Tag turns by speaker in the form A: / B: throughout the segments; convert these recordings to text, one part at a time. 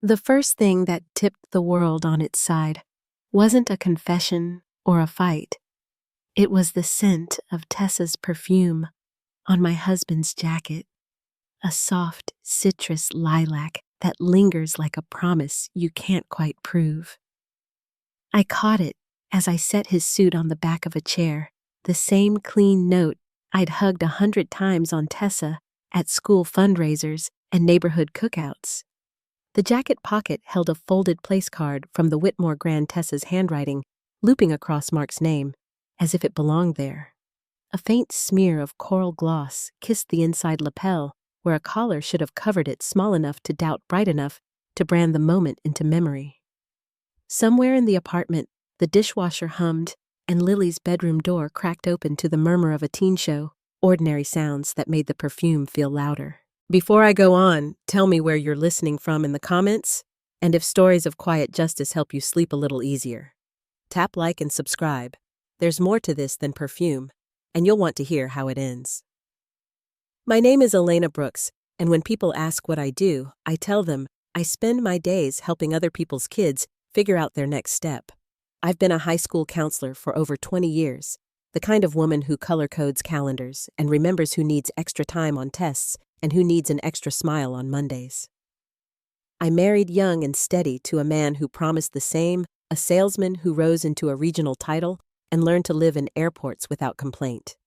A: The first thing that tipped the world on its side wasn't a confession or a fight. It was the scent of Tessa's perfume on my husband's jacket, a soft citrus lilac that lingers like a promise you can't quite prove. I caught it as I set his suit on the back of a chair, the same clean note I'd hugged 100 times on Tessa at school fundraisers and neighborhood cookouts. The jacket pocket held a folded place card from the Whitmore Grand Tessa's handwriting, looping across Mark's name, as if it belonged there. A faint smear of coral gloss kissed the inside lapel, where a collar should have covered it small enough to doubt bright enough to brand the moment into memory. Somewhere in the apartment, the dishwasher hummed, and Lily's bedroom door cracked open to the murmur of a teen show, ordinary sounds that made the perfume feel louder. Before I go on, tell me where you're listening from in the comments, and if stories of quiet justice help you sleep a little easier. Tap like and subscribe. There's more to this than perfume, and you'll want to hear how it ends. My name is Elena Brooks, and when people ask what I do, I tell them I spend my days helping other people's kids figure out their next step. I've been a high school counselor for over 20 years, the kind of woman who color codes calendars and remembers who needs extra time on tests and who needs an extra smile on Mondays. I married young and steady to a man who promised the same, a salesman who rose into a regional title and learned to live in airports without complaint.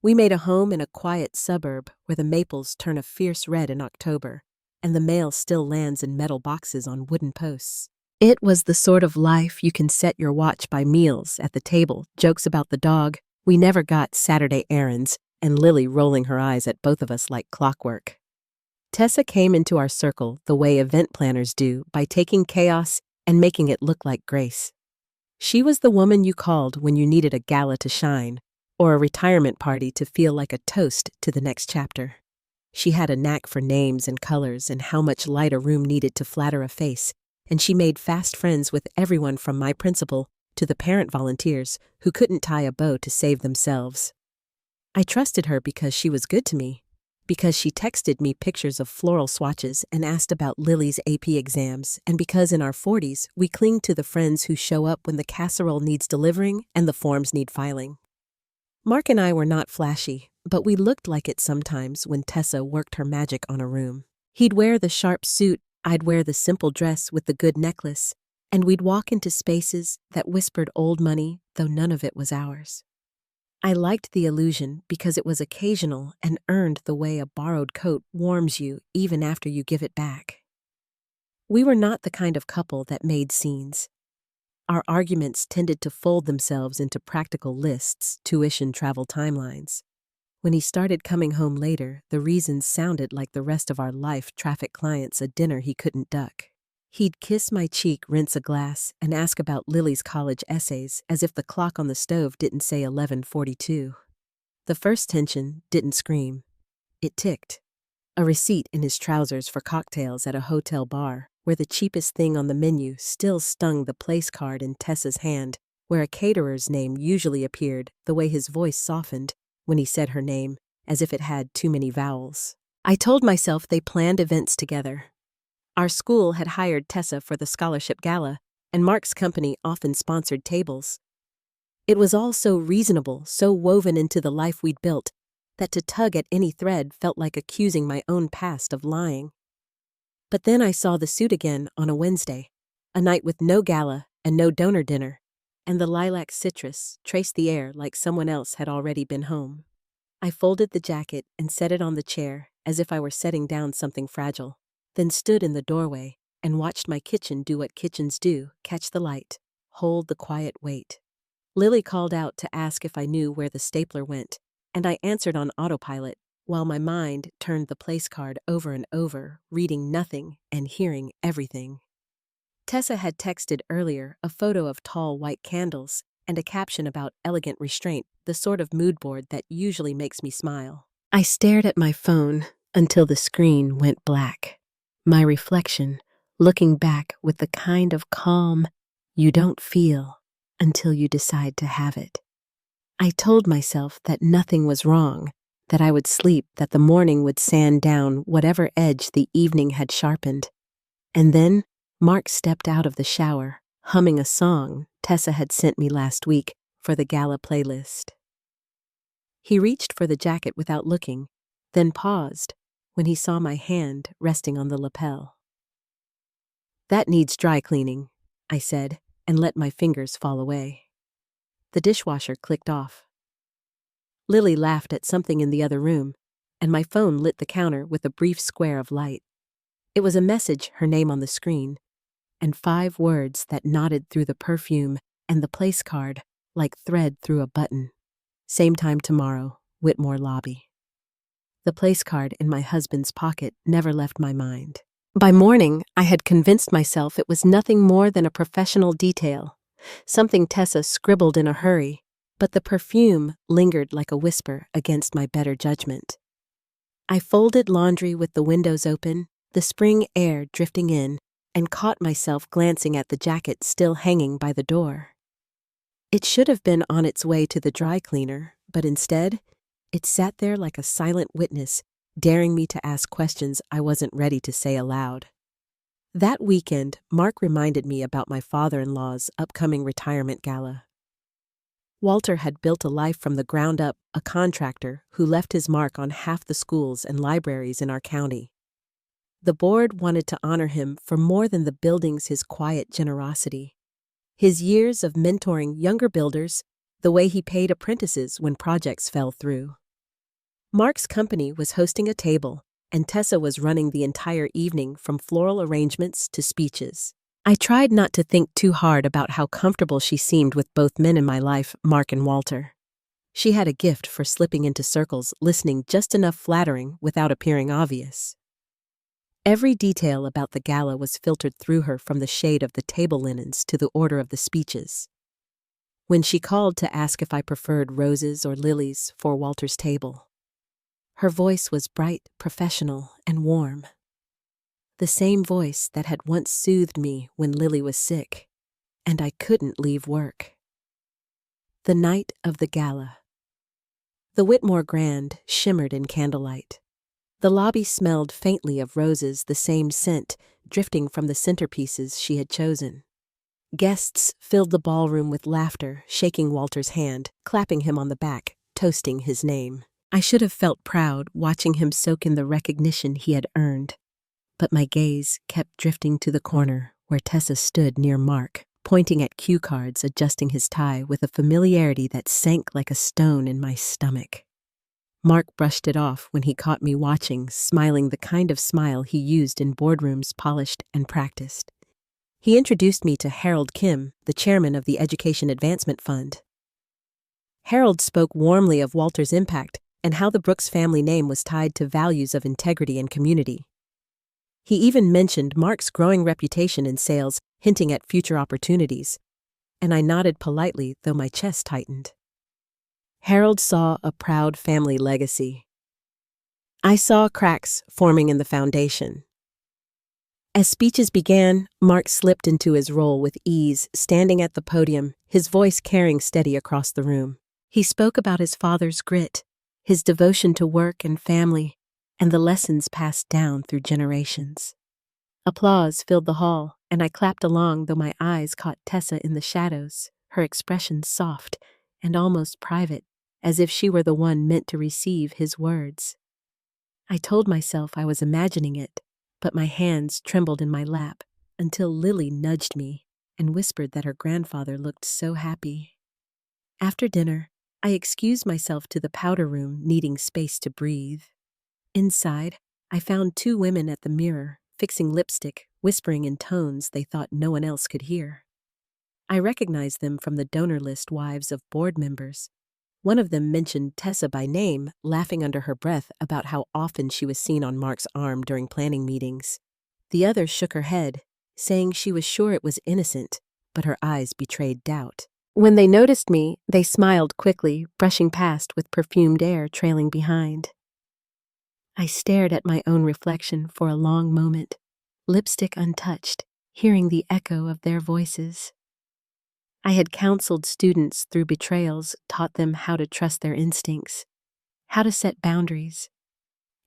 A: We made a home in a quiet suburb where the maples turn a fierce red in October, and the mail still lands in metal boxes on wooden posts. It was the sort of life you can set your watch by meals at the table, jokes about the dog. We never got Saturday errands, and Lily rolling her eyes at both of us like clockwork. Tessa came into our circle the way event planners do, by taking chaos and making it look like grace. She was the woman you called when you needed a gala to shine, or a retirement party to feel like a toast to the next chapter. She had a knack for names and colors and how much light a room needed to flatter a face, and she made fast friends with everyone from my principal to the parent volunteers who couldn't tie a bow to save themselves. I trusted her because she was good to me, because she texted me pictures of floral swatches and asked about Lily's AP exams, and because in our 40s we cling to the friends who show up when the casserole needs delivering and the forms need filing. Mark and I were not flashy, but we looked like it sometimes when Tessa worked her magic on a room. He'd wear the sharp suit, I'd wear the simple dress with the good necklace, and we'd walk into spaces that whispered old money, though none of it was ours. I liked the illusion because it was occasional and earned the way a borrowed coat warms you even after you give it back. We were not the kind of couple that made scenes. Our arguments tended to fold themselves into practical lists, tuition, travel timelines. When he started coming home later, the reasons sounded like the rest of our life traffic clients a dinner he couldn't duck. He'd kiss my cheek, rinse a glass, and ask about Lily's college essays as if the clock on the stove didn't say 11:42. The first tension didn't scream. It ticked. A receipt in his trousers for cocktails at a hotel bar, where the cheapest thing on the menu still stung the place card in Tessa's hand, where a caterer's name usually appeared, the way his voice softened when he said her name, as if it had too many vowels. I told myself they planned events together. Our school had hired Tessa for the scholarship gala, and Mark's company often sponsored tables. It was all so reasonable, so woven into the life we'd built, that to tug at any thread felt like accusing my own past of lying. But then I saw the suit again on a Wednesday, a night with no gala and no donor dinner, and the lilac citrus traced the air like someone else had already been home. I folded the jacket and set it on the chair as if I were setting down something fragile, then stood in the doorway and watched my kitchen do what kitchens do, catch the light, hold the quiet weight. Lily called out to ask if I knew where the stapler went, and I answered on autopilot while my mind turned the place card over and over, reading nothing and hearing everything. Tessa had texted earlier a photo of tall white candles and a caption about elegant restraint, the sort of mood board that usually makes me smile. I stared at my phone until the screen went black. My reflection, looking back with the kind of calm you don't feel until you decide to have it. I told myself that nothing was wrong, that I would sleep, that the morning would sand down whatever edge the evening had sharpened. And then Mark stepped out of the shower, humming a song Tessa had sent me last week for the gala playlist. He reached for the jacket without looking, then paused when he saw my hand resting on the lapel. "That needs dry cleaning," I said, and let my fingers fall away. The dishwasher clicked off. Lily laughed at something in the other room, and my phone lit the counter with a brief square of light. It was a message, her name on the screen, and 5 words that nodded through the perfume and the place card like thread through a button. "Same time tomorrow, Whitmore Lobby." The place card in my husband's pocket never left my mind. By morning, I had convinced myself it was nothing more than a professional detail, something Tessa scribbled in a hurry, but the perfume lingered like a whisper against my better judgment. I folded laundry with the windows open, the spring air drifting in, and caught myself glancing at the jacket still hanging by the door. It should have been on its way to the dry cleaner, but instead, it sat there like a silent witness, daring me to ask questions I wasn't ready to say aloud. That weekend, Mark reminded me about my father-in-law's upcoming retirement gala. Walter had built a life from the ground up, a contractor who left his mark on half the schools and libraries in our county. The board wanted to honor him for more than the buildings, his quiet generosity, his years of mentoring younger builders, the way he paid apprentices when projects fell through. Mark's company was hosting a table, and Tessa was running the entire evening from floral arrangements to speeches. I tried not to think too hard about how comfortable she seemed with both men in my life, Mark and Walter. She had a gift for slipping into circles, listening just enough flattering without appearing obvious. Every detail about the gala was filtered through her, from the shade of the table linens to the order of the speeches. When she called to ask if I preferred roses or lilies for Walter's table, her voice was bright, professional, and warm. The same voice that had once soothed me when Lily was sick, and I couldn't leave work. The night of the gala. The Whitmore Grand shimmered in candlelight. The lobby smelled faintly of roses, the same scent drifting from the centerpieces she had chosen. Guests filled the ballroom with laughter, shaking Walter's hand, clapping him on the back, toasting his name. I should have felt proud watching him soak in the recognition he had earned, but my gaze kept drifting to the corner where Tessa stood near Mark, pointing at cue cards, adjusting his tie with a familiarity that sank like a stone in my stomach. Mark brushed it off when he caught me watching, smiling the kind of smile he used in boardrooms, polished and practiced. He introduced me to Harold Kim, the chairman of the Education Advancement Fund. Harold spoke warmly of Walter's impact and how the Brooks family name was tied to values of integrity and community. He even mentioned Mark's growing reputation in sales, hinting at future opportunities, and I nodded politely, though my chest tightened. Harold saw a proud family legacy. I saw cracks forming in the foundation. As speeches began, Mark slipped into his role with ease, standing at the podium, his voice carrying steady across the room. He spoke about his father's grit, his devotion to work and family, and the lessons passed down through generations. Applause filled the hall, and I clapped along, though my eyes caught Tessa in the shadows, her expression soft and almost private, as if she were the one meant to receive his words. I told myself I was imagining it, but my hands trembled in my lap until Lily nudged me and whispered that her grandfather looked so happy. After dinner, I excused myself to the powder room, needing space to breathe. Inside, I found 2 women at the mirror, fixing lipstick, whispering in tones they thought no one else could hear. I recognized them from the donor list wives of board members. One of them mentioned Tessa by name, laughing under her breath about how often she was seen on Mark's arm during planning meetings. The other shook her head, saying she was sure it was innocent, but her eyes betrayed doubt. When they noticed me, they smiled quickly, brushing past with perfumed air trailing behind. I stared at my own reflection for a long moment, lipstick untouched, hearing the echo of their voices. I had counseled students through betrayals, taught them how to trust their instincts, how to set boundaries.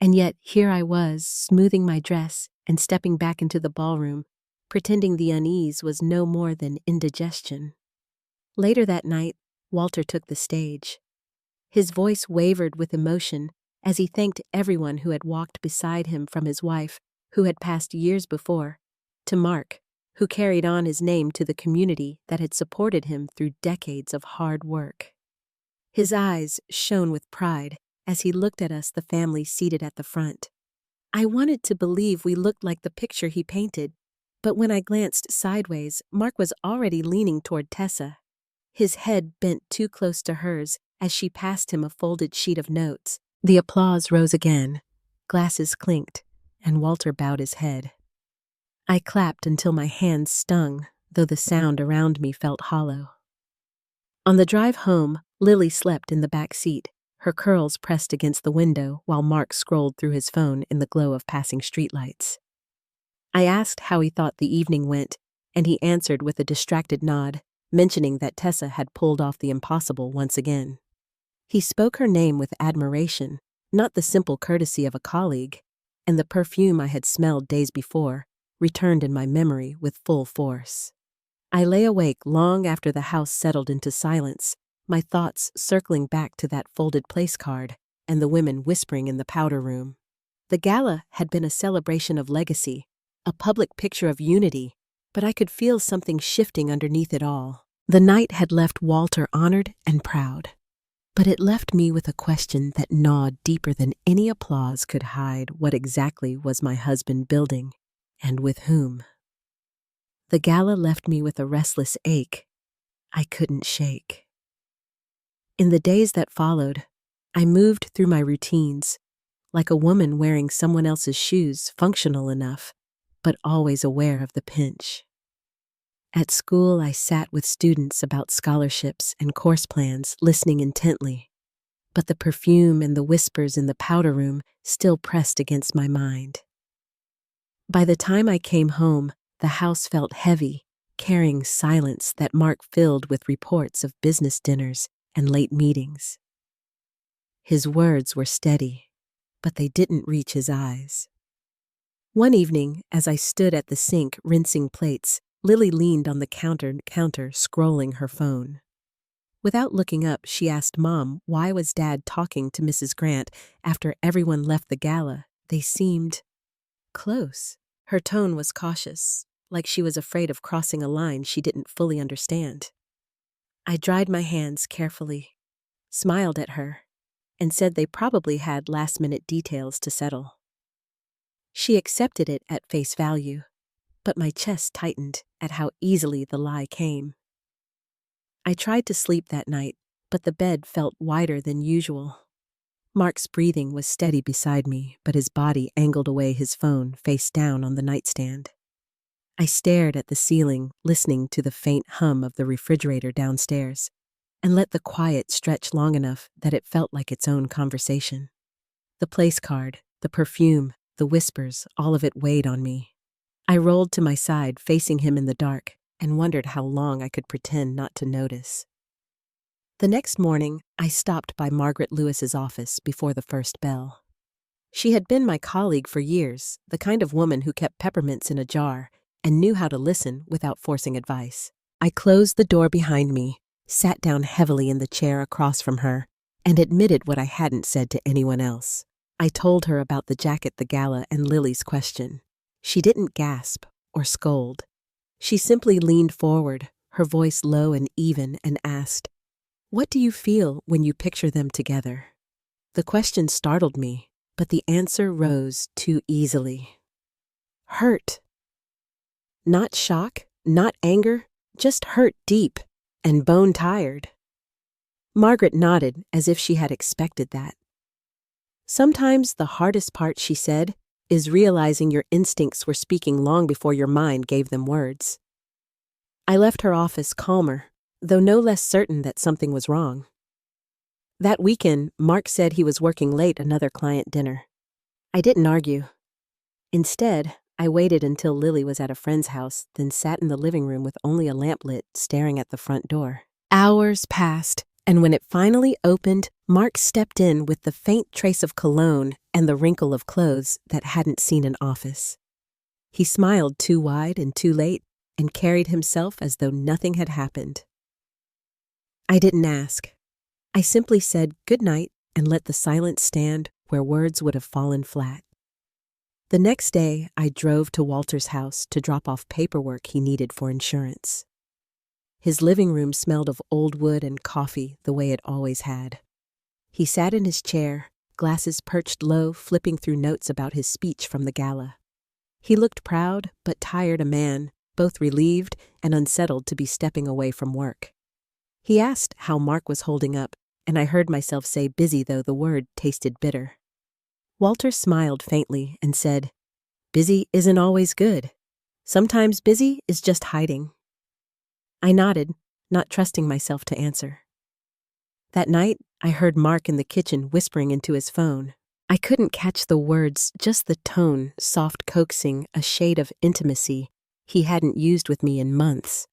A: And yet here I was, smoothing my dress and stepping back into the ballroom, pretending the unease was no more than indigestion. Later that night, Walter took the stage. His voice wavered with emotion as he thanked everyone who had walked beside him, from his wife, who had passed years before, to Mark, who carried on his name to the community that had supported him through decades of hard work. His eyes shone with pride as he looked at us, the family seated at the front. I wanted to believe we looked like the picture he painted, but when I glanced sideways, Mark was already leaning toward Tessa. His head bent too close to hers as she passed him a folded sheet of notes. The applause rose again, glasses clinked, and Walter bowed his head. I clapped until my hands stung, though the sound around me felt hollow. On the drive home, Lily slept in the back seat, her curls pressed against the window while Mark scrolled through his phone in the glow of passing streetlights. I asked how he thought the evening went, and he answered with a distracted nod, mentioning that Tessa had pulled off the impossible once again. He spoke her name with admiration, not the simple courtesy of a colleague, and the perfume I had smelled days before returned in my memory with full force. I lay awake long after the house settled into silence, my thoughts circling back to that folded place card and the women whispering in the powder room. The gala had been a celebration of legacy, a public picture of unity, but I could feel something shifting underneath it all. The night had left Walter honored and proud, but it left me with a question that gnawed deeper than any applause could hide. What exactly was my husband building, and with whom? The gala left me with a restless ache I couldn't shake. In the days that followed, I moved through my routines, like a woman wearing someone else's shoes, functional enough, but always aware of the pinch. At school, I sat with students about scholarships and course plans, listening intently, but the perfume and the whispers in the powder room still pressed against my mind. By the time I came home, the house felt heavy, carrying silence that Mark filled with reports of business dinners and late meetings. His words were steady, but they didn't reach his eyes. One evening, as I stood at the sink rinsing plates, Lily leaned on the counter scrolling her phone. Without looking up, she asked Mom why was Dad talking to Mrs. Grant after everyone left the gala. They seemed close. Her tone was cautious, like she was afraid of crossing a line she didn't fully understand. I dried my hands carefully, smiled at her, and said they probably had last-minute details to settle. She accepted it at face value, but my chest tightened at how easily the lie came. I tried to sleep that night, but the bed felt wider than usual. Mark's breathing was steady beside me, but his body angled away, his phone face down on the nightstand. I stared at the ceiling, listening to the faint hum of the refrigerator downstairs, and let the quiet stretch long enough that it felt like its own conversation. The place card, the perfume, the whispers, all of it weighed on me. I rolled to my side, facing him in the dark, and wondered how long I could pretend not to notice. The next morning, I stopped by Margaret Lewis's office before the first bell. She had been my colleague for years, the kind of woman who kept peppermints in a jar and knew how to listen without forcing advice. I closed the door behind me, sat down heavily in the chair across from her, and admitted what I hadn't said to anyone else. I told her about the jacket, the gala, and Lily's question. She didn't gasp or scold. She simply leaned forward, her voice low and even, and asked, "What do you feel when you picture them together?" The question startled me, but the answer rose too easily. Hurt. Not shock, not anger, just hurt deep and bone-tired. Margaret nodded as if she had expected that. Sometimes the hardest part, she said, is realizing your instincts were speaking long before your mind gave them words. I left her office calmer, though no less certain that something was wrong. That weekend, Mark said he was working late another client dinner. I didn't argue. Instead, I waited until Lily was at a friend's house, then sat in the living room with only a lamp lit, staring at the front door. Hours passed, and when it finally opened, Mark stepped in with the faint trace of cologne and the wrinkle of clothes that hadn't seen an office. He smiled too wide and too late and carried himself as though nothing had happened. I didn't ask. I simply said good night and let the silence stand where words would have fallen flat. The next day, I drove to Walter's house to drop off paperwork he needed for insurance. His living room smelled of old wood and coffee the way it always had. He sat in his chair, glasses perched low, flipping through notes about his speech from the gala. He looked proud but tired a man, both relieved and unsettled to be stepping away from work. He asked how Mark was holding up, and I heard myself say busy, though the word tasted bitter. Walter smiled faintly and said, "Busy isn't always good. Sometimes busy is just hiding." I nodded, not trusting myself to answer. That night, I heard Mark in the kitchen whispering into his phone. I couldn't catch the words, just the tone, soft coaxing, a shade of intimacy he hadn't used with me in months.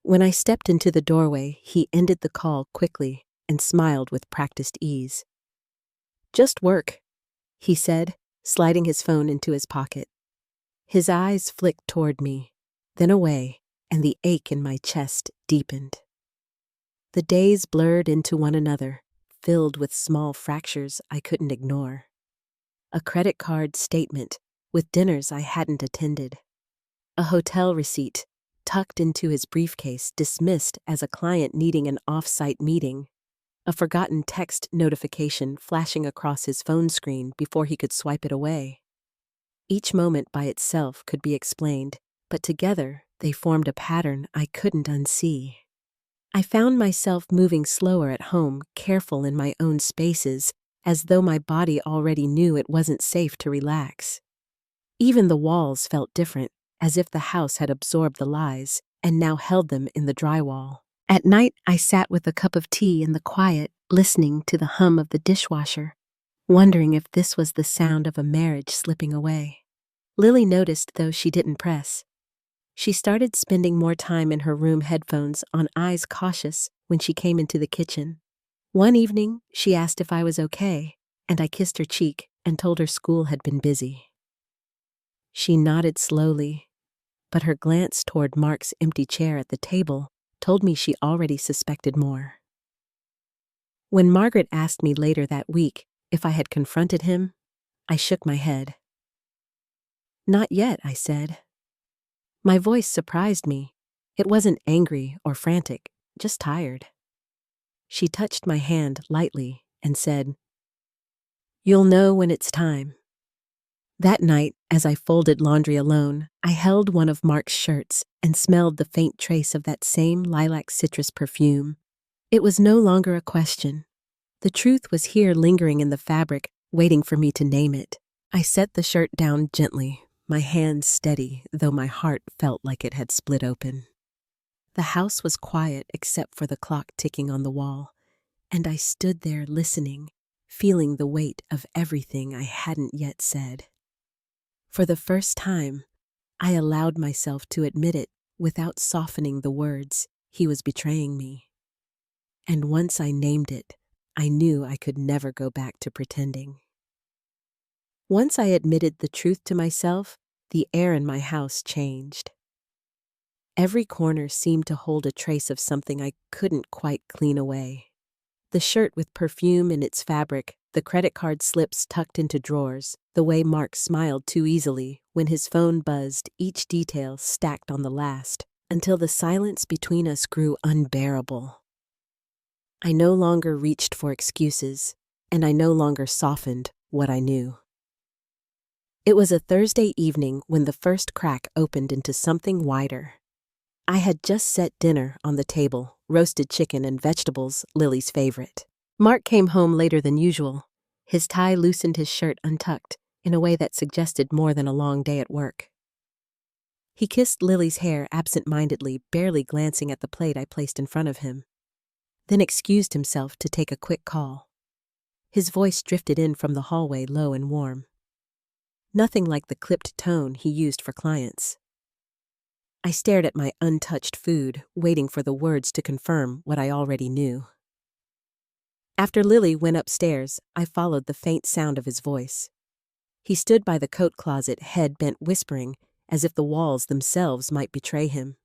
A: When I stepped into the doorway, he ended the call quickly and smiled with practiced ease. "Just work," he said, sliding his phone into his pocket. His eyes flicked toward me, then away, and the ache in my chest deepened. The days blurred into one another, filled with small fractures I couldn't ignore. A credit card statement with dinners I hadn't attended. A hotel receipt tucked into his briefcase, dismissed as a client needing an off-site meeting. A forgotten text notification flashing across his phone screen before he could swipe it away. Each moment by itself could be explained, but together they formed a pattern I couldn't unsee. I found myself moving slower at home, careful in my own spaces, as though my body already knew it wasn't safe to relax. Even the walls felt different, as if the house had absorbed the lies and now held them in the drywall. At night, I sat with a cup of tea in the quiet, listening to the hum of the dishwasher, wondering if this was the sound of a marriage slipping away. Lily noticed, though she didn't press. She started spending more time in her room, headphones on, eyes cautious, when she came into the kitchen. One evening, she asked if I was okay, and I kissed her cheek and told her school had been busy. She nodded slowly, but her glance toward Mark's empty chair at the table told me she already suspected more. When Margaret asked me later that week if I had confronted him, I shook my head. "Not yet," I said. My voice surprised me. It wasn't angry or frantic, just tired. She touched my hand lightly and said, "You'll know when it's time." That night, as I folded laundry alone, I held one of Mark's shirts and smelled the faint trace of that same lilac citrus perfume. It was no longer a question. The truth was here, lingering in the fabric, waiting for me to name it. I set the shirt down gently, my hands steady, though my heart felt like it had split open. The house was quiet except for the clock ticking on the wall, and I stood there listening, feeling the weight of everything I hadn't yet said. For the first time, I allowed myself to admit it without softening the words. He was betraying me. And once I named it, I knew I could never go back to pretending. Once I admitted the truth to myself, the air in my house changed. Every corner seemed to hold a trace of something I couldn't quite clean away. The shirt with perfume in its fabric, the credit card slips tucked into drawers, the way Mark smiled too easily when his phone buzzed, each detail stacked on the last, until the silence between us grew unbearable. I no longer reached for excuses, and I no longer softened what I knew. It was a Thursday evening when the first crack opened into something wider. I had just set dinner on the table, roasted chicken and vegetables, Lily's favorite. Mark came home later than usual. His tie loosened his shirt untucked, in a way that suggested more than a long day at work. He kissed Lily's hair absent-mindedly, barely glancing at the plate I placed in front of him, then excused himself to take a quick call. His voice drifted in from the hallway, low and warm. Nothing like the clipped tone he used for clients. I stared at my untouched food, waiting for the words to confirm what I already knew. After Lily went upstairs, I followed the faint sound of his voice. He stood by the coat closet, head bent, whispering, as if the walls themselves might betray him.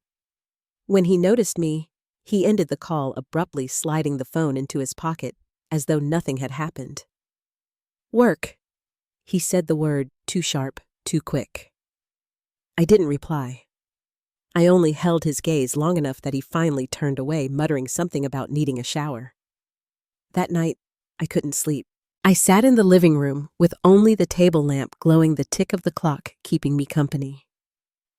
A: When he noticed me, he ended the call abruptly, sliding the phone into his pocket, as though nothing had happened. "Work," he said, the word too sharp, too quick. I didn't reply. I only held his gaze long enough that he finally turned away, muttering something about needing a shower. That night, I couldn't sleep. I sat in the living room with only the table lamp glowing, the tick of the clock keeping me company.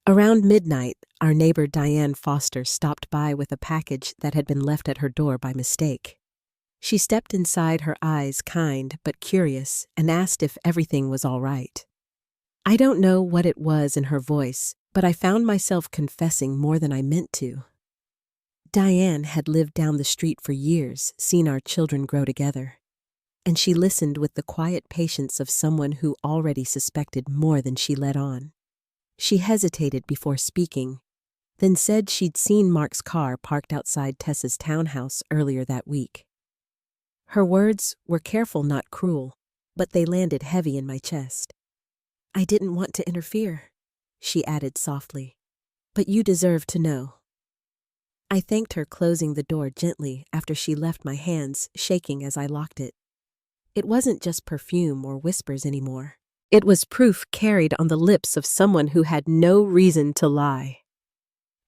A: Around midnight, our neighbor Diane Foster stopped by with a package that had been left at her door by mistake. She stepped inside, her eyes kind but curious, and asked if everything was all right. I don't know what it was in her voice, but I found myself confessing more than I meant to. Diane had lived down the street for years, seen our children grow together, and she listened with the quiet patience of someone who already suspected more than she let on. She hesitated before speaking, then said she'd seen Mark's car parked outside Tessa's townhouse earlier that week. Her words were careful, not cruel, but they landed heavy in my chest. "I didn't want to interfere," she added softly, "but you deserve to know." I thanked her, closing the door gently after she left, my hands shaking as I locked it. It wasn't just perfume or whispers anymore. It was proof carried on the lips of someone who had no reason to lie.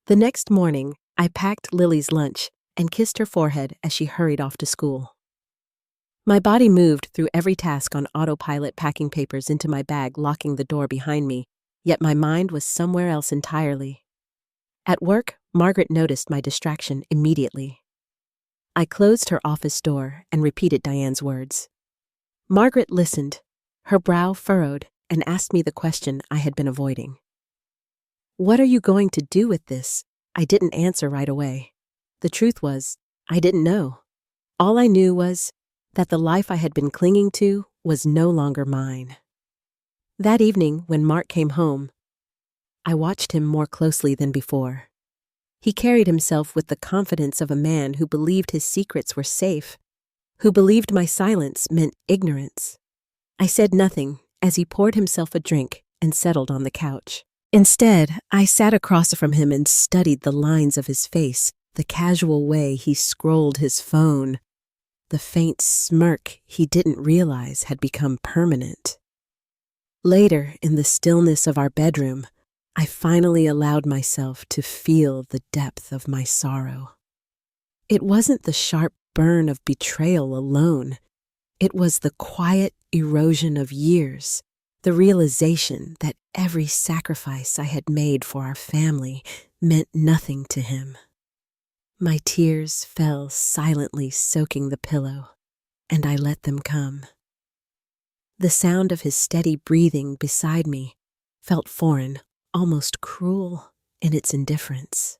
A: The next morning, I packed Lily's lunch and kissed her forehead as she hurried off to school. My body moved through every task on autopilot, packing papers into my bag, locking the door behind me, yet my mind was somewhere else entirely. At work, Margaret noticed my distraction immediately. I closed her office door and repeated Diane's words. Margaret listened, her brow furrowed, and asked me the question I had been avoiding. "What are you going to do with this?" I didn't answer right away. The truth was, I didn't know. All I knew was that the life I had been clinging to was no longer mine. That evening, when Mark came home, I watched him more closely than before. He carried himself with the confidence of a man who believed his secrets were safe, who believed my silence meant ignorance. I said nothing as he poured himself a drink and settled on the couch. Instead, I sat across from him and studied the lines of his face, the casual way he scrolled his phone, the faint smirk he didn't realize had become permanent. Later, in the stillness of our bedroom, I finally allowed myself to feel the depth of my sorrow. It wasn't the sharp burn of betrayal alone. It was the quiet erosion of years, the realization that every sacrifice I had made for our family meant nothing to him. My tears fell silently, soaking the pillow, and I let them come. The sound of his steady breathing beside me felt foreign, almost cruel in its indifference.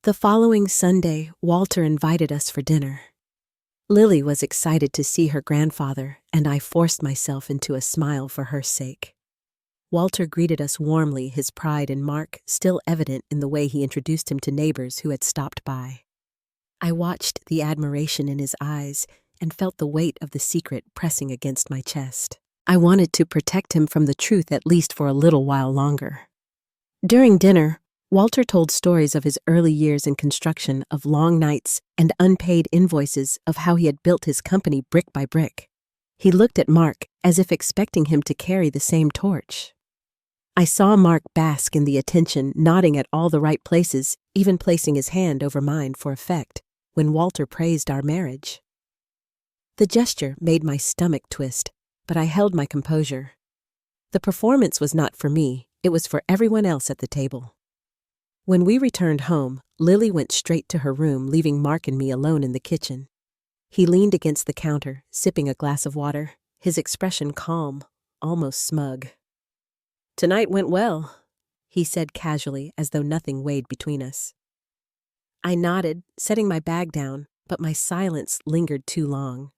A: The following Sunday, Walter invited us for dinner. Lily was excited to see her grandfather, and I forced myself into a smile for her sake. Walter greeted us warmly, his pride in Mark still evident in the way he introduced him to neighbors who had stopped by. I watched the admiration in his eyes and felt the weight of the secret pressing against my chest. I wanted to protect him from the truth, at least for a little while longer. During dinner, Walter told stories of his early years in construction, of long nights and unpaid invoices, of how he had built his company brick by brick. He looked at Mark as if expecting him to carry the same torch. I saw Mark bask in the attention, nodding at all the right places, even placing his hand over mine for effect, when Walter praised our marriage. The gesture made my stomach twist, but I held my composure. The performance was not for me, it was for everyone else at the table. When we returned home, Lily went straight to her room, leaving Mark and me alone in the kitchen. He leaned against the counter, sipping a glass of water, his expression calm, almost smug. "Tonight went well," he said casually, as though nothing weighed between us. I nodded, setting my bag down, but my silence lingered too long.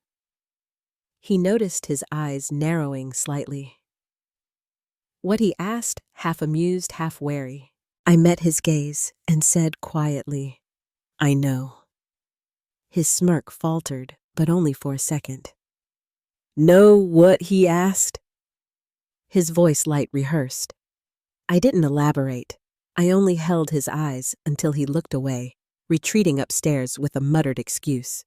A: He noticed his eyes narrowing slightly. What he asked, half amused, half wary. I met his gaze and said quietly, "I know." His smirk faltered, but only for a second. "Know what?" he asked. his voice light rehearsed. I didn't elaborate. I only held his eyes until he looked away, retreating upstairs with a muttered excuse.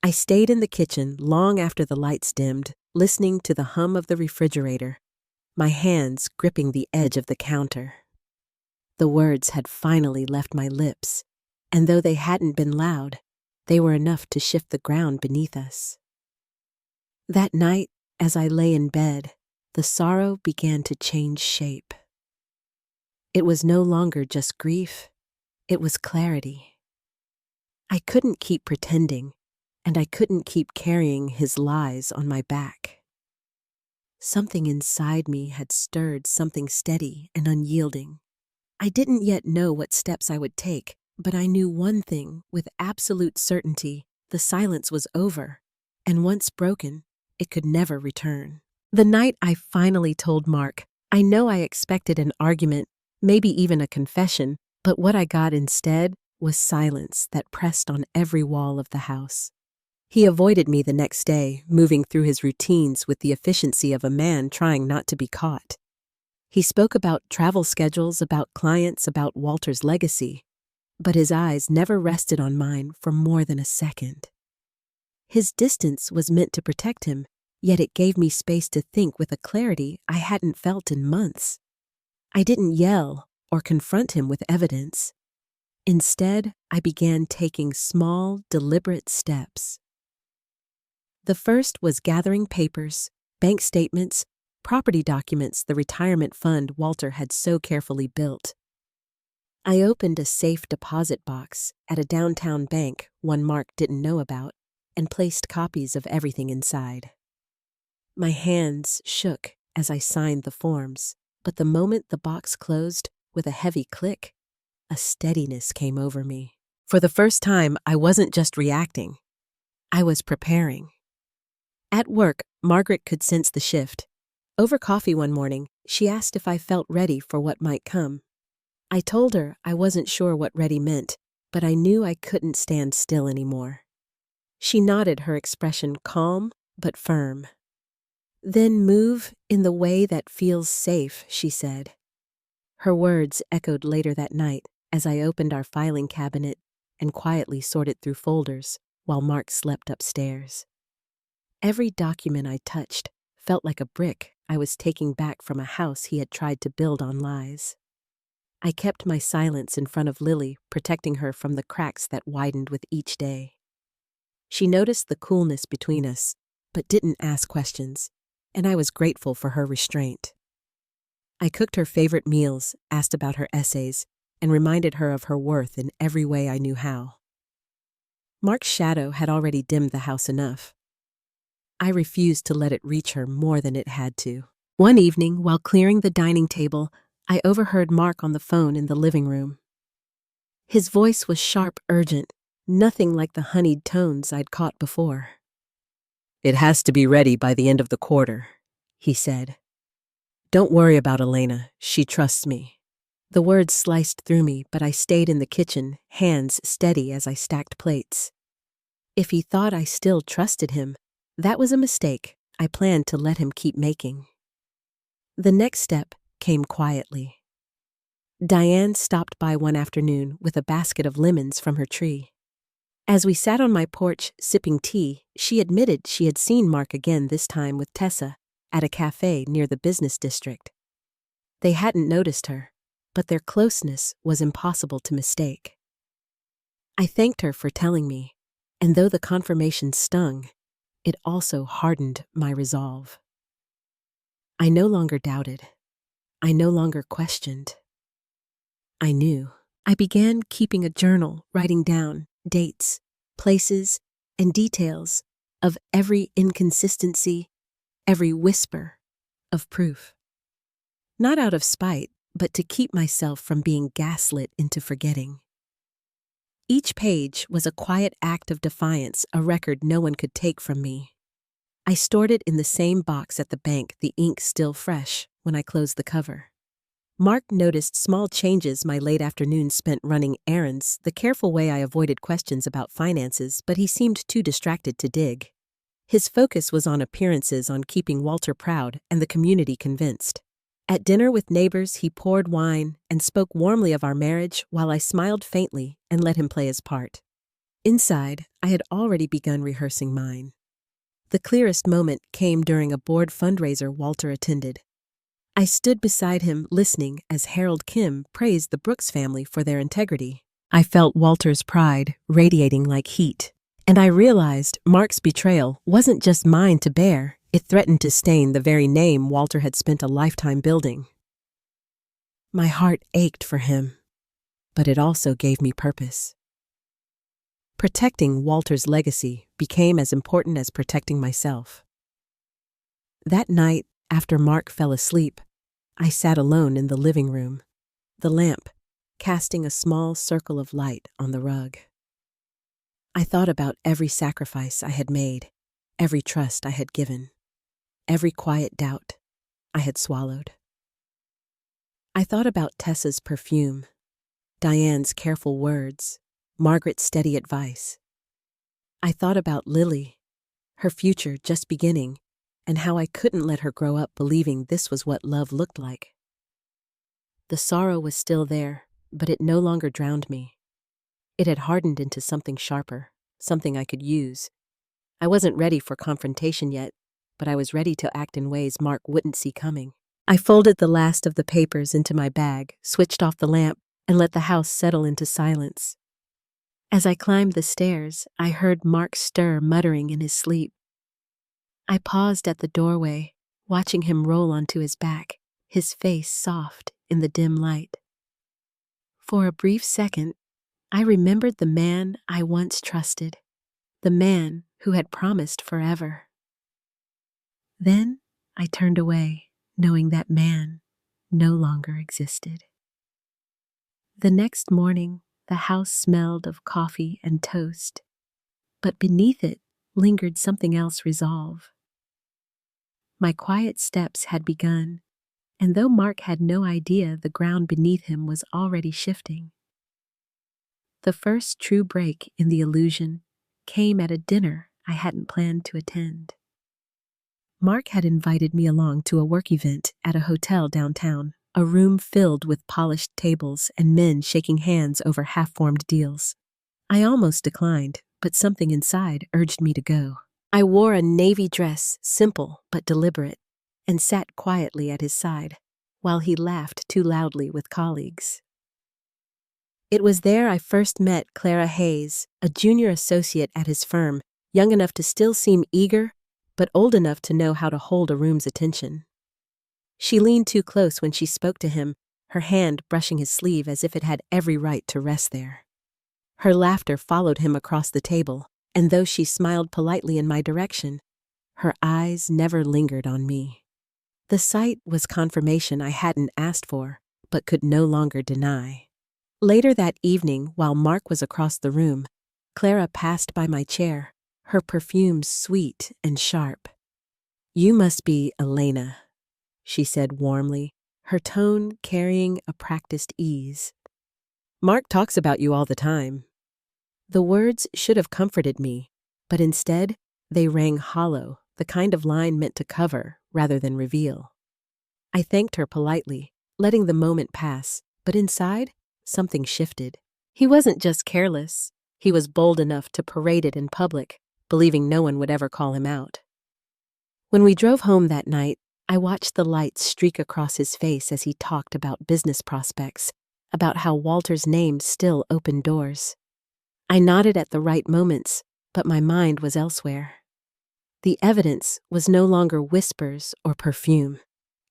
A: I stayed in the kitchen long after the lights dimmed, listening to the hum of the refrigerator, my hands gripping the edge of the counter. The words had finally left my lips, and though they hadn't been loud, they were enough to shift the ground beneath us. That night, as I lay in bed, the sorrow began to change shape. It was no longer just grief, it was clarity. I couldn't keep pretending, and I couldn't keep carrying his lies on my back. Something inside me had stirred something steady and unyielding. I didn't yet know what steps I would take, but I knew one thing with absolute certainty: the silence was over, and once broken, it could never return. The night I finally told Mark, I know I expected an argument, maybe even a confession, but what I got instead was silence that pressed on every wall of the house. He avoided me the next day, moving through his routines with the efficiency of a man trying not to be caught. He spoke about travel schedules, about clients, about Walter's legacy, but his eyes never rested on mine for more than a second. His distance was meant to protect him, yet it gave me space to think with a clarity I hadn't felt in months. I didn't yell or confront him with evidence. Instead, I began taking small, deliberate steps. The first was gathering papers, bank statements, property documents the retirement fund Walter had so carefully built. I opened a safe deposit box at a downtown bank one Mark didn't know about and placed copies of everything inside. My hands shook as I signed the forms, but the moment the box closed with a heavy click, a steadiness came over me. For the first time, I wasn't just reacting. I was preparing. At work, Margaret could sense the shift. Over coffee one morning, she asked if I felt ready for what might come. I told her I wasn't sure what ready meant, but I knew I couldn't stand still anymore. She nodded, her expression calm but firm. "Then move in the way that feels safe," she said. Her words echoed later that night as I opened our filing cabinet and quietly sorted through folders while Mark slept upstairs. Every document I touched felt like a brick I was taking back from a house he had tried to build on lies. I kept my silence in front of Lily, protecting her from the cracks that widened with each day. She noticed the coolness between us, but didn't ask questions, and I was grateful for her restraint. I cooked her favorite meals, asked about her essays, and reminded her of her worth in every way I knew how. Mark's shadow had already dimmed the house enough. I refused to let it reach her more than it had to. One evening, while clearing the dining table, I overheard Mark on the phone in the living room. His voice was sharp, urgent, nothing like the honeyed tones I'd caught before. "It has to be ready by the end of the quarter," he said. "Don't worry about Elena, she trusts me." The words sliced through me, but I stayed in the kitchen, hands steady as I stacked plates. If he thought I still trusted him, that was a mistake I planned to let him keep making. The next step came quietly. Diane stopped by one afternoon with a basket of lemons from her tree. As we sat on my porch sipping tea, she admitted she had seen Mark again, this time with Tessa, at a cafe near the business district. They hadn't noticed her, but their closeness was impossible to mistake. I thanked her for telling me, and though the confirmation stung, it also hardened my resolve. I no longer doubted. I no longer questioned. I knew. I began keeping a journal, writing down dates, places, and details of every inconsistency, every whisper of proof. Not out of spite, but to keep myself from being gaslit into forgetting. Each page was a quiet act of defiance, a record no one could take from me. I stored it in the same box at the bank, the ink still fresh, when I closed the cover. Mark noticed small changes my late afternoons spent running errands, the careful way I avoided questions about finances, but he seemed too distracted to dig. His focus was on appearances, on keeping Walter proud and the community convinced. At dinner with neighbors, he poured wine and spoke warmly of our marriage while I smiled faintly and let him play his part. Inside, I had already begun rehearsing mine. The clearest moment came during a board fundraiser Walter attended. I stood beside him listening as Harold Kim praised the Brooks family for their integrity. I felt Walter's pride radiating like heat, and I realized Mark's betrayal wasn't just mine to bear, it threatened to stain the very name Walter had spent a lifetime building. My heart ached for him, but it also gave me purpose. Protecting Walter's legacy became as important as protecting myself. That night, after Mark fell asleep, I sat alone in the living room, the lamp casting a small circle of light on the rug. I thought about every sacrifice I had made, every trust I had given, every quiet doubt I had swallowed. I thought about Tessa's perfume, Diane's careful words, Margaret's steady advice. I thought about Lily, her future just beginning, and how I couldn't let her grow up believing this was what love looked like. The sorrow was still there, but it no longer drowned me. It had hardened into something sharper, something I could use. I wasn't ready for confrontation yet, but I was ready to act in ways Mark wouldn't see coming. I folded the last of the papers into my bag, switched off the lamp, and let the house settle into silence. As I climbed the stairs, I heard Mark stir, muttering in his sleep. I paused at the doorway, watching him roll onto his back, his face soft in the dim light. For a brief second, I remembered the man I once trusted, the man who had promised forever. Then I turned away, knowing that man no longer existed. The next morning, the house smelled of coffee and toast, but beneath it lingered something else: resolve. My quiet steps had begun, and though Mark had no idea, the ground beneath him was already shifting. The first true break in the illusion came at a dinner I hadn't planned to attend. Mark had invited me along to a work event at a hotel downtown, a room filled with polished tables and men shaking hands over half-formed deals. I almost declined, but something inside urged me to go. I wore a navy dress, simple but deliberate, and sat quietly at his side, while he laughed too loudly with colleagues. It was there I first met Clara Hayes, a junior associate at his firm, young enough to still seem eager, but old enough to know how to hold a room's attention. She leaned too close when she spoke to him, her hand brushing his sleeve as if it had every right to rest there. Her laughter followed him across the table, and though she smiled politely in my direction, her eyes never lingered on me. The sight was confirmation I hadn't asked for, but could no longer deny. Later that evening, while Mark was across the room, Clara passed by my chair, her perfume sweet and sharp. "You must be Elena," she said warmly, her tone carrying a practiced ease. "Mark talks about you all the time." The words should have comforted me, but instead they rang hollow, the kind of line meant to cover rather than reveal. I thanked her politely, letting the moment pass, but inside, something shifted. He wasn't just careless, he was bold enough to parade it in public, believing no one would ever call him out. When we drove home that night, I watched the lights streak across his face as he talked about business prospects, about how Walter's name still opened doors. I nodded at the right moments, but my mind was elsewhere. The evidence was no longer whispers or perfume.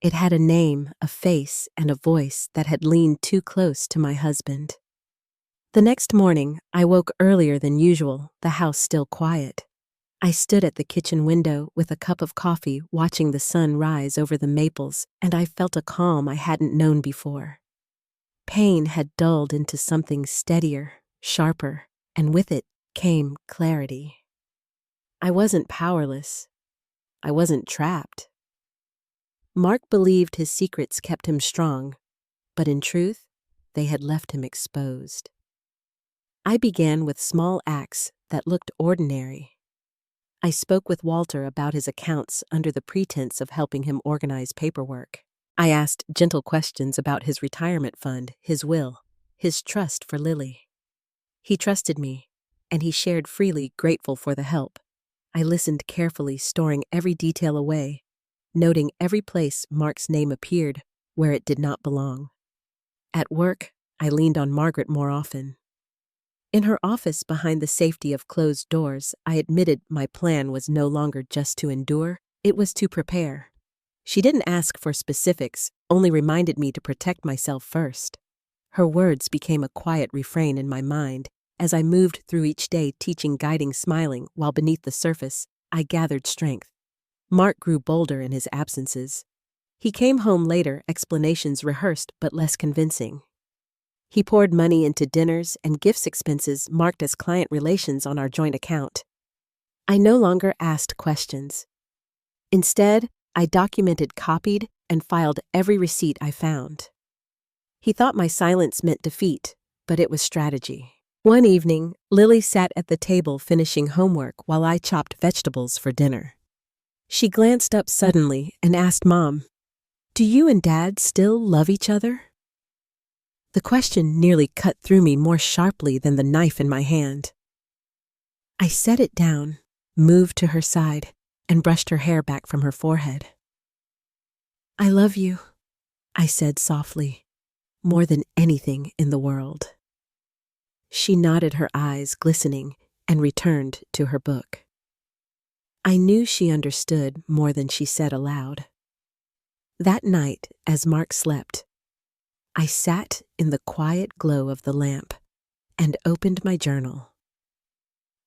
A: It had a name, a face, and a voice that had leaned too close to my husband. The next morning, I woke earlier than usual, the house still quiet. I stood at the kitchen window with a cup of coffee, watching the sun rise over the maples, and I felt a calm I hadn't known before. Pain had dulled into something steadier, sharper, and with it came clarity. I wasn't powerless. I wasn't trapped. Mark believed his secrets kept him strong, but in truth, they had left him exposed. I began with small acts that looked ordinary. I spoke with Walter about his accounts under the pretense of helping him organize paperwork. I asked gentle questions about his retirement fund, his will, his trust for Lily. He trusted me, and he shared freely, grateful for the help. I listened carefully, storing every detail away, noting every place Mark's name appeared where it did not belong. At work, I leaned on Margaret more often. In her office behind the safety of closed doors, I admitted my plan was no longer just to endure, it was to prepare. She didn't ask for specifics, only reminded me to protect myself first. Her words became a quiet refrain in my mind as I moved through each day, teaching, guiding, smiling, while beneath the surface, I gathered strength. Mark grew bolder in his absences. He came home later, explanations rehearsed but less convincing. He poured money into dinners and gifts expenses marked as client relations on our joint account. I no longer asked questions. Instead, I documented, copied, and filed every receipt I found. He thought my silence meant defeat, but it was strategy. One evening, Lily sat at the table finishing homework while I chopped vegetables for dinner. She glanced up suddenly and asked Mom, "Do you and Dad still love each other?" The question nearly cut through me more sharply than the knife in my hand. I set it down, moved to her side, and brushed her hair back from her forehead. "I love you," I said softly, "more than anything in the world." She nodded, her eyes glistening, and returned to her book. I knew she understood more than she said aloud. That night, as Mark slept, I sat in the quiet glow of the lamp and opened my journal.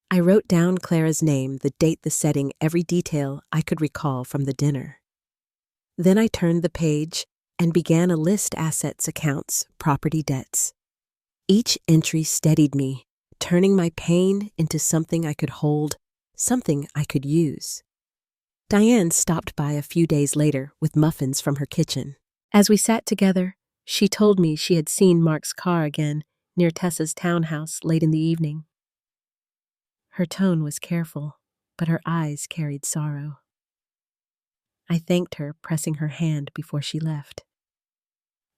A: I wrote down Clara's name, the date, the setting, every detail I could recall from the dinner. Then I turned the page and began a list: assets, accounts, property, debts. Each entry steadied me, turning my pain into something I could hold, something I could use. Diane stopped by a few days later with muffins from her kitchen. As we sat together, she told me she had seen Mark's car again near Tessa's townhouse late in the evening. Her tone was careful, but her eyes carried sorrow. I thanked her, pressing her hand before she left.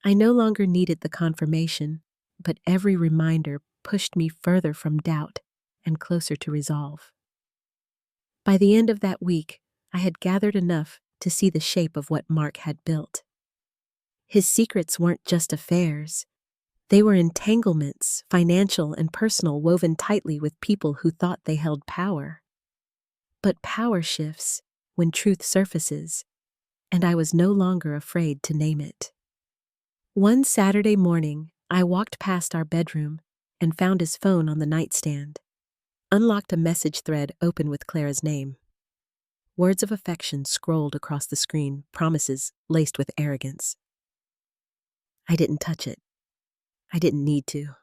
A: I no longer needed the confirmation, but every reminder pushed me further from doubt and closer to resolve. By the end of that week, I had gathered enough to see the shape of what Mark had built. His secrets weren't just affairs. They were entanglements, financial and personal, woven tightly with people who thought they held power. But power shifts when truth surfaces, and I was no longer afraid to name it. One Saturday morning, I walked past our bedroom and found his phone on the nightstand, unlocked a message thread open with Clara's name. Words of affection scrolled across the screen, promises laced with arrogance. I didn't touch it. I didn't need to.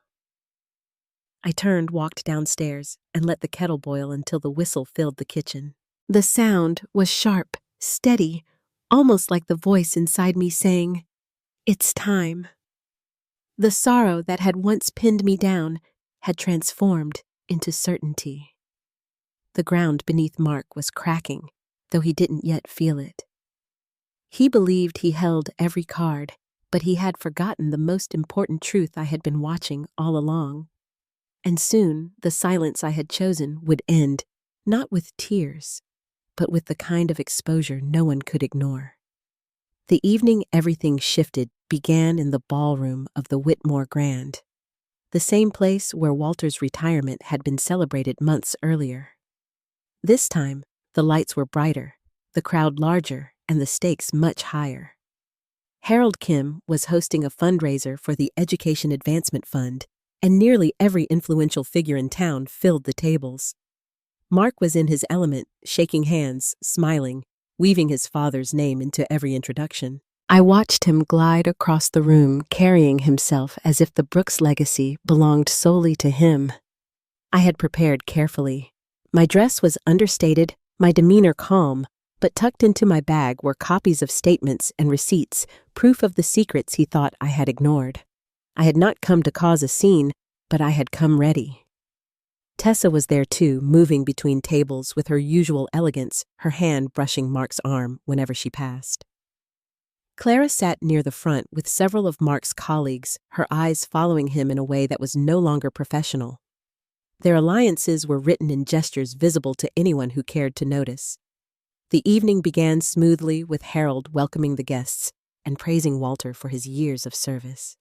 A: I turned, walked downstairs, and let the kettle boil until the whistle filled the kitchen. The sound was sharp, steady, almost like the voice inside me saying, "It's time." The sorrow that had once pinned me down had transformed into certainty. The ground beneath Mark was cracking, though he didn't yet feel it. He believed he held every card, but he had forgotten the most important truth I had been watching all along. And soon the silence I had chosen would end, not with tears, but with the kind of exposure no one could ignore. The evening everything shifted began in the ballroom of the Whitmore Grand, the same place where Walter's retirement had been celebrated months earlier. This time, the lights were brighter, the crowd larger, and the stakes much higher. Harold Kim was hosting a fundraiser for the Education Advancement Fund, and nearly every influential figure in town filled the tables. Mark was in his element, shaking hands, smiling, weaving his father's name into every introduction. I watched him glide across the room, carrying himself as if the Brooks legacy belonged solely to him. I had prepared carefully. My dress was understated, my demeanor calm, but tucked into my bag were copies of statements and receipts, proof of the secrets he thought I had ignored. I had not come to cause a scene, but I had come ready. Tessa was there too, moving between tables with her usual elegance, her hand brushing Mark's arm whenever she passed. Clara sat near the front with several of Mark's colleagues, her eyes following him in a way that was no longer professional. Their alliances were written in gestures visible to anyone who cared to notice. The evening began smoothly with Harold welcoming the guests and praising Walter for his years of service.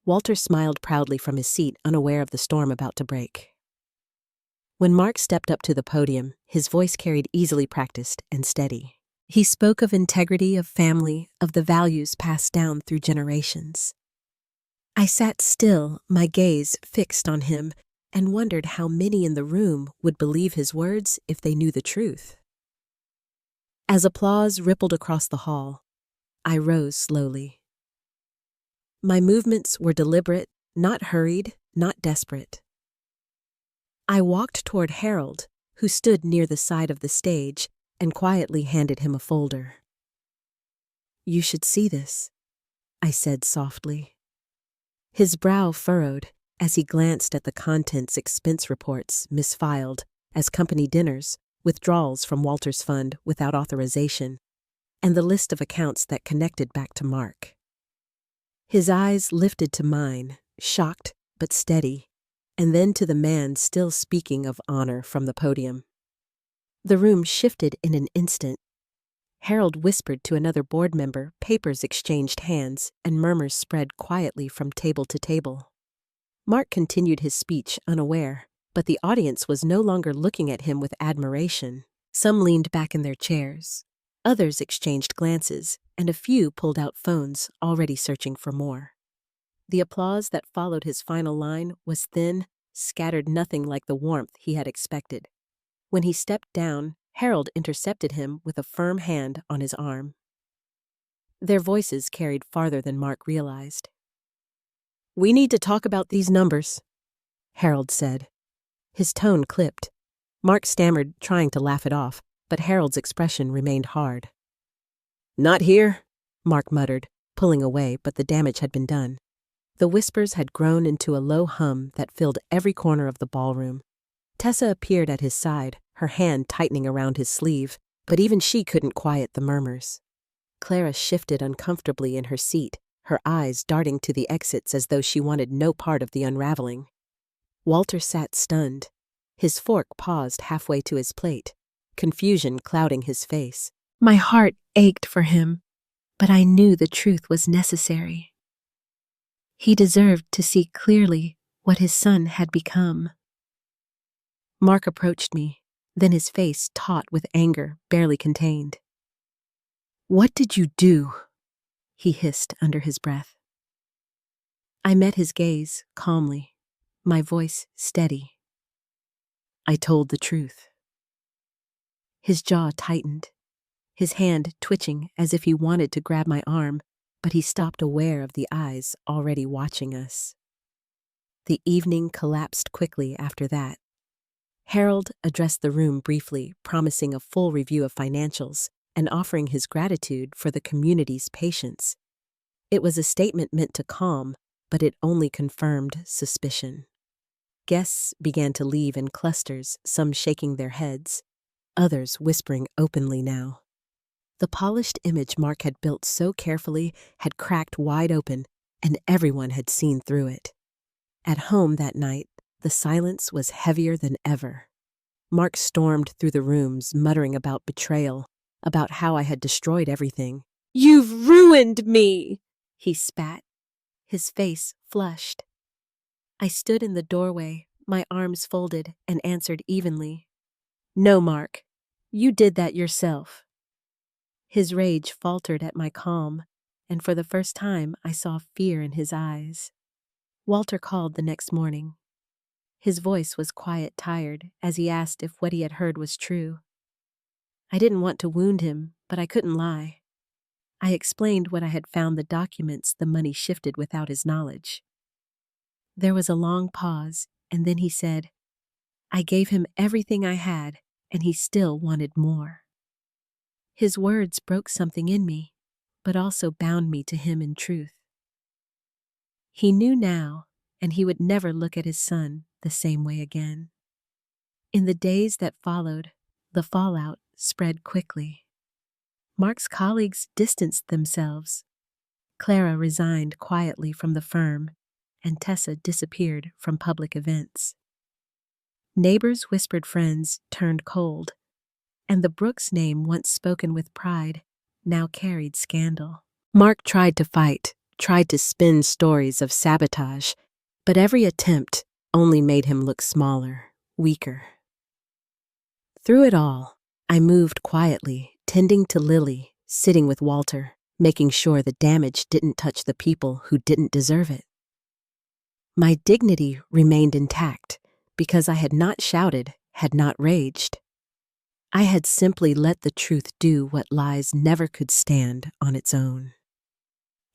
A: Walter smiled proudly from his seat, unaware of the storm about to break. When Mark stepped up to the podium, his voice carried easily practiced and steady. He spoke of integrity, of family, of the values passed down through generations. I sat still, my gaze fixed on him, and wondered how many in the room would believe his words if they knew the truth. As applause rippled across the hall, I rose slowly. My movements were deliberate, not hurried, not desperate. I walked toward Harold, who stood near the side of the stage, and quietly handed him a folder. "You should see this," I said softly. His brow furrowed as he glanced at the contents: expense reports misfiled as company dinners, withdrawals from Walter's fund without authorization, and the list of accounts that connected back to Mark. His eyes lifted to mine, shocked but steady, and then to the man still speaking of honor from the podium. The room shifted in an instant. Harold whispered to another board member, papers exchanged hands, and murmurs spread quietly from table to table. Mark continued his speech unaware, but the audience was no longer looking at him with admiration. Some leaned back in their chairs. Others exchanged glances, and a few pulled out phones, already searching for more. The applause that followed his final line was thin, scattered, nothing like the warmth he had expected. When he stepped down, Harold intercepted him with a firm hand on his arm. Their voices carried farther than Mark realized. "We need to talk about these numbers," Harold said. His tone clipped. Mark stammered, trying to laugh it off, but Harold's expression remained hard. "Not here," Mark muttered, pulling away, but the damage had been done. The whispers had grown into a low hum that filled every corner of the ballroom. Tessa appeared at his side, her hand tightening around his sleeve, but even she couldn't quiet the murmurs. Clara shifted uncomfortably in her seat, her eyes darting to the exits as though she wanted no part of the unraveling. Walter sat stunned. His fork paused halfway to his plate, confusion clouding his face. My heart ached for him, but I knew the truth was necessary. He deserved to see clearly what his son had become. Mark approached me, then his face taut with anger, barely contained. "What did you do?" he hissed under his breath. I met his gaze calmly, my voice steady. I told the truth. His jaw tightened, his hand twitching as if he wanted to grab my arm, but he stopped, aware of the eyes already watching us. The evening collapsed quickly after that. Harold addressed the room briefly, promising a full review of financials and offering his gratitude for the community's patience. It was a statement meant to calm, but it only confirmed suspicion. Guests began to leave in clusters, some shaking their heads, others whispering openly now. The polished image Mark had built so carefully had cracked wide open, and everyone had seen through it. At home that night, the silence was heavier than ever. Mark stormed through the rooms, muttering about betrayal, about how I had destroyed everything. "You've ruined me!" he spat, his face flushed. I stood in the doorway, my arms folded, and answered evenly. "No, Mark, you did that yourself." His rage faltered at my calm, and for the first time I saw fear in his eyes. Walter called the next morning. His voice was quiet, tired, as he asked if what he had heard was true. I didn't want to wound him, but I couldn't lie. I explained what I had found: the documents, the money shifted without his knowledge. There was a long pause, and then he said, "I gave him everything I had, and he still wanted more." His words broke something in me, but also bound me to him in truth. He knew now, and he would never look at his son, the same way again. In the days that followed, the fallout spread quickly. Mark's colleagues distanced themselves. Clara resigned quietly from the firm, and Tessa disappeared from public events. Neighbors' whispered friends turned cold, and the Brooks name, once spoken with pride, now carried scandal. Mark tried to fight, tried to spin stories of sabotage, but every attempt only made him look smaller, weaker. Through it all, I moved quietly, tending to Lily, sitting with Walter, making sure the damage didn't touch the people who didn't deserve it. My dignity remained intact because I had not shouted, had not raged. I had simply let the truth do what lies never could stand on its own.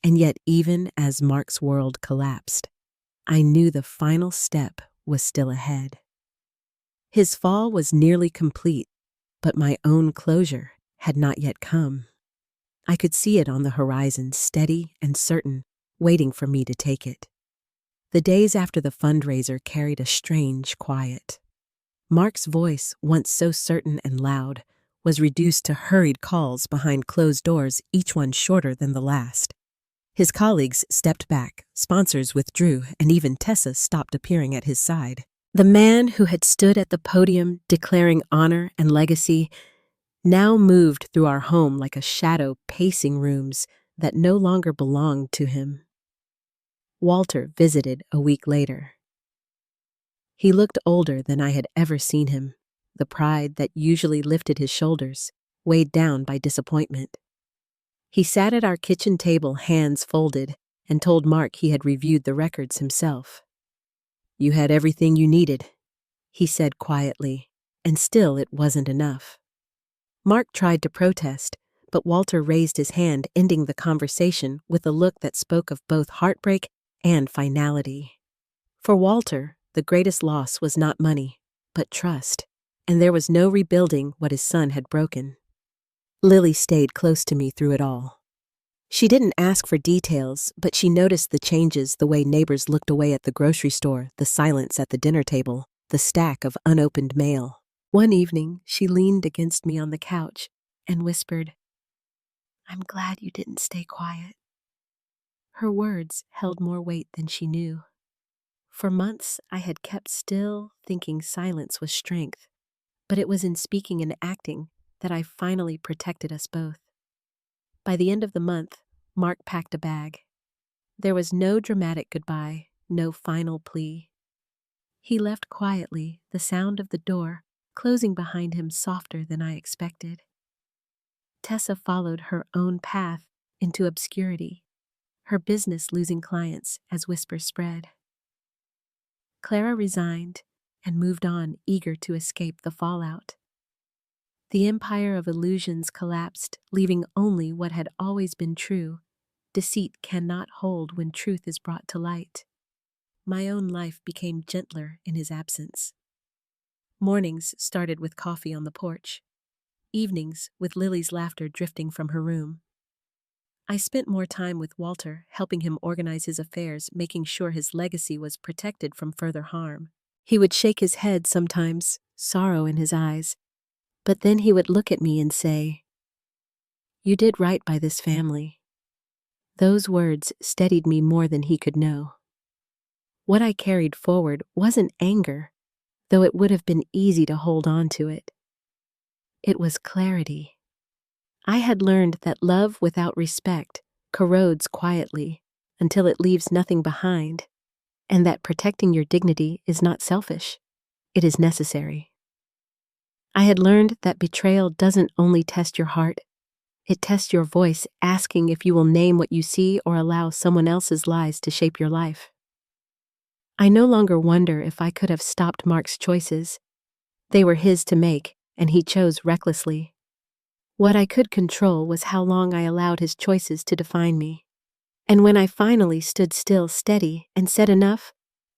A: And yet, even as Mark's world collapsed, I knew the final step was still ahead. His fall was nearly complete, but my own closure had not yet come. I could see it on the horizon, steady and certain, waiting for me to take it. The days after the fundraiser carried a strange quiet. Mark's voice, once so certain and loud, was reduced to hurried calls behind closed doors, each one shorter than the last. His colleagues stepped back, sponsors withdrew, and even Tessa stopped appearing at his side. The man who had stood at the podium declaring honor and legacy now moved through our home like a shadow pacing rooms that no longer belonged to him. Walter visited a week later. He looked older than I had ever seen him, the pride that usually lifted his shoulders, weighed down by disappointment. He sat at our kitchen table, hands folded, and told Mark he had reviewed the records himself. "You had everything you needed," he said quietly, and still it wasn't enough. Mark tried to protest, but Walter raised his hand, ending the conversation with a look that spoke of both heartbreak and finality. For Walter, the greatest loss was not money, but trust, and there was no rebuilding what his son had broken. Lily stayed close to me through it all. She didn't ask for details, but she noticed the changes, the way neighbors looked away at the grocery store, the silence at the dinner table, the stack of unopened mail. One evening, she leaned against me on the couch and whispered, "I'm glad you didn't stay quiet." Her words held more weight than she knew. For months, I had kept still, thinking silence was strength, but it was in speaking and acting that I finally protected us both. By the end of the month, Mark packed a bag. There was no dramatic goodbye, no final plea. He left quietly, the sound of the door closing behind him softer than I expected. Tessa followed her own path into obscurity, her business losing clients as whispers spread. Clara resigned and moved on, eager to escape the fallout. The empire of illusions collapsed, leaving only what had always been true. Deceit cannot hold when truth is brought to light. My own life became gentler in his absence. Mornings started with coffee on the porch. Evenings with Lily's laughter drifting from her room. I spent more time with Walter, helping him organize his affairs, making sure his legacy was protected from further harm. He would shake his head sometimes, sorrow in his eyes, but then he would look at me and say, "You did right by this family." Those words steadied me more than he could know. What I carried forward wasn't anger, though it would have been easy to hold on to it. It was clarity. I had learned that love without respect corrodes quietly until it leaves nothing behind, and that protecting your dignity is not selfish, it is necessary. I had learned that betrayal doesn't only test your heart, it tests your voice, asking if you will name what you see or allow someone else's lies to shape your life. I no longer wonder if I could have stopped Mark's choices. They were his to make, and he chose recklessly. What I could control was how long I allowed his choices to define me. And when I finally stood still, steady, and said enough,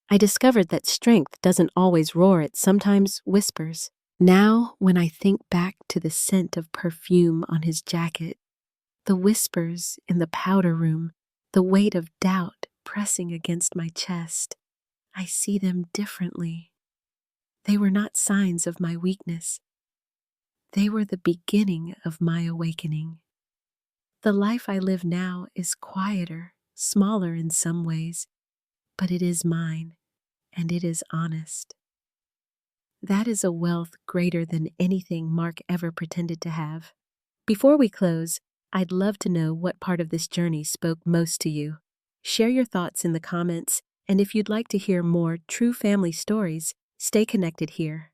A: I discovered that strength doesn't always roar, it sometimes whispers. Now, when I think back to the scent of perfume on his jacket, the whispers in the powder room, the weight of doubt pressing against my chest, I see them differently. They were not signs of my weakness. They were the beginning of my awakening. The life I live now is quieter, smaller in some ways, but it is mine, and it is honest. That is a wealth greater than anything Mark ever pretended to have. Before we close, I'd love to know what part of this journey spoke most to you. Share your thoughts in the comments, and if you'd like to hear more true family stories, stay connected here.